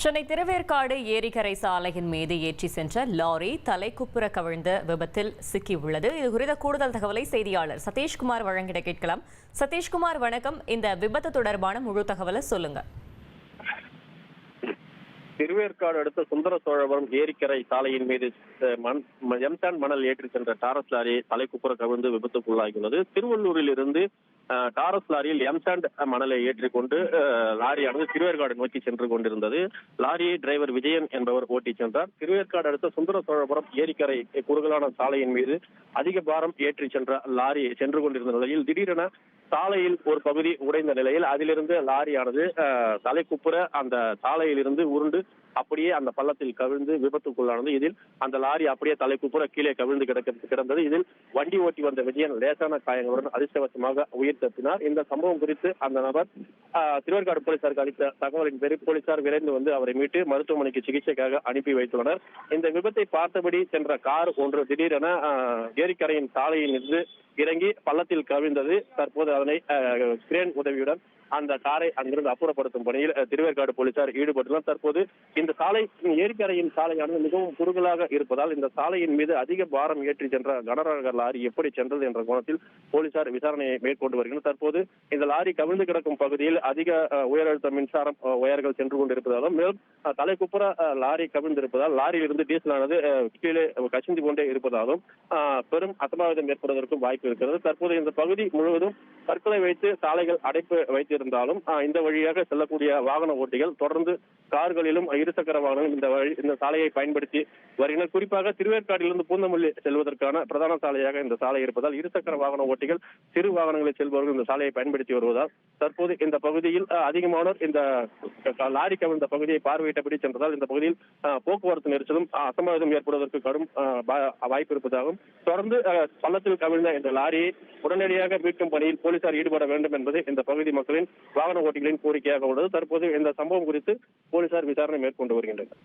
சென்னை திருவேற்காடு ஏரிக்கரை சாலையின் மீது ஏற்றி சென்ற லாரி தலைக்குப்புற கவிழ்ந்த விபத்தில் சிக்கியுள்ளது. இது குறித்த கூடுதல் தகவலை செய்தியாளர் சதீஷ்குமார் வழங்கிட கேட்கலாம். சதீஷ்குமார், வணக்கம். இந்த விபத்து தொடர்பான முழு தகவலை சொல்லுங்க. திருவேற்காடு அடுத்த சுந்தர சோழபுரம் ஏரிக்கரை சாலையின் மீது எம்சாண்ட் மணல் ஏற்றி சென்ற டாரஸ் லாரி தலைக்குப்புற கவிழ்ந்து விபத்துக்குள்ளாகியுள்ளது. திருவள்ளூரில் இருந்து டாரஸ் லாரியில் எம்சாண்ட் மணலை ஏற்றிக்கொண்டு லாரியானது திருவேற்காடு நோக்கி சென்று கொண்டிருந்தது. லாரியை டிரைவர் விஜயன் என்பவர் ஓட்டி சென்றார். திருவேற்காடு அடுத்த சுந்தர சோழபுரம் ஏரிக்கரை குறுகலான சாலையின் மீது அதிக பாரம் ஏற்றி சென்ற லாரி சென்று கொண்டிருந்த நிலையில் திடீரென சாலையில் ஒரு பகுதி உடைந்த நிலையில் அதிலிருந்து லாரியானது தலைக்குப்புற அந்த சாலையில் இருந்து உருண்டு அப்படியே அந்த பள்ளத்தில் கவிழ்ந்து விபத்துக்குள்ளானது. இதில் அந்த லாரி அப்படியே தலைக்குப்புற கீழே கவிழ்ந்து கிடந்தது. இதில் வண்டி ஓட்டி வந்த விஜயன் லேசான காயங்களுடன் அதிர்ஷ்டவசமாக உயிர் தப்பினார். இந்த சம்பவம் குறித்து அந்த நபர் திருவேற்காடு போலீசாருக்கு அளித்த தகவலின் பேரில் போலீசார் விரைந்து வந்து அவரை மீட்டு மருத்துவமனைக்கு சிகிச்சைக்காக அனுப்பி வைத்துள்ளனர். இந்த விபத்தை பார்த்தபடி சென்ற கார் ஒன்று திடீரென ஏரிக்கரையின் சாலையில் இருந்து இறங்கி பள்ளத்தில் கவிழ்ந்தது. தற்போது அதனை கிரேன் உதவியுடன் அந்த காரை அங்கிருந்து அப்புறப்படுத்தும் பணியில் திருவேற்காடு போலீசார் ஈடுபட்டுள்ளனர். தற்போது இந்த சாலை ஏரிக்கரையின் சாலையானது மிகவும் குறுகலாக இருப்பதால் இந்த சாலையின் மீது அதிக பாரம் ஏற்றி சென்ற கனரக லாரி எப்படி சென்றது என்ற கோணத்தில் போலீசார் விசாரணையை மேற்கொண்டு வருகின்றனர். தற்போது இந்த லாரி கவிழ்ந்து கிடக்கும் பகுதியில் அதிக உயரழுத்த மின்சாரம் ஒயர்கள் சென்று கொண்டிருப்பதாலும் மேலும் தலைக்குப்புற லாரி கவிழ்ந்திருப்பதால் லாரியில் இருந்து டீசலானது கீழே கசிந்து கொண்டே இருப்பதாலும் பெரும் அசம்பாவிதம் ஏற்படுவதற்கும் வாய்ப்பு இருக்கிறது. தற்போது இந்த பகுதி முழுவதும் கற்களை வைத்து சாலைகள் அடைப்பு வைத்திருந்தாலும் இந்த வழியாக செல்லக்கூடிய வாகன ஓட்டிகள் தொடர்ந்து கார்களிலும் இருசக்கர வாகனங்களும் இந்த சாலையை பயன்படுத்தி வருகின்றனர். குறிப்பாக திருவேற்காட்டிலிருந்து பூந்தமல்லி செல்வதற்கான பிரதான சாலையாக இந்த சாலை இருப்பதால் இருசக்கர வாகன ஓட்டிகள் சிறு வாகனங்களில் செல்பவர்கள் இந்த சாலையை பயன்படுத்தி வருவதால் தற்போது இந்த பகுதியில் அதிகமானோர் இந்த லாரி கவிழ்ந்த பகுதியை பார்வையிட்டபடி சென்றதால் இந்த பகுதியில் போக்குவரத்து நெரிசலும் அசம்பாவிதம் ஏற்படுவதற்கு கடும் வாய்ப்பு இருப்பதாகவும் தொடர்ந்து பள்ளத்தில் கவிழ்ந்த இந்த லாரியை உடனடியாக மீட்கும் பணியில் போலீசார் ஈடுபட வேண்டும் என்பது இந்த பகுதி மக்களின் வாகன ஓட்டிகளின் கோரிக்கையாக உள்ளது. தற்போது இந்த சம்பவம் குறித்து போலீசார் விசாரணை மேற்கொண்டு வருகின்றனர்.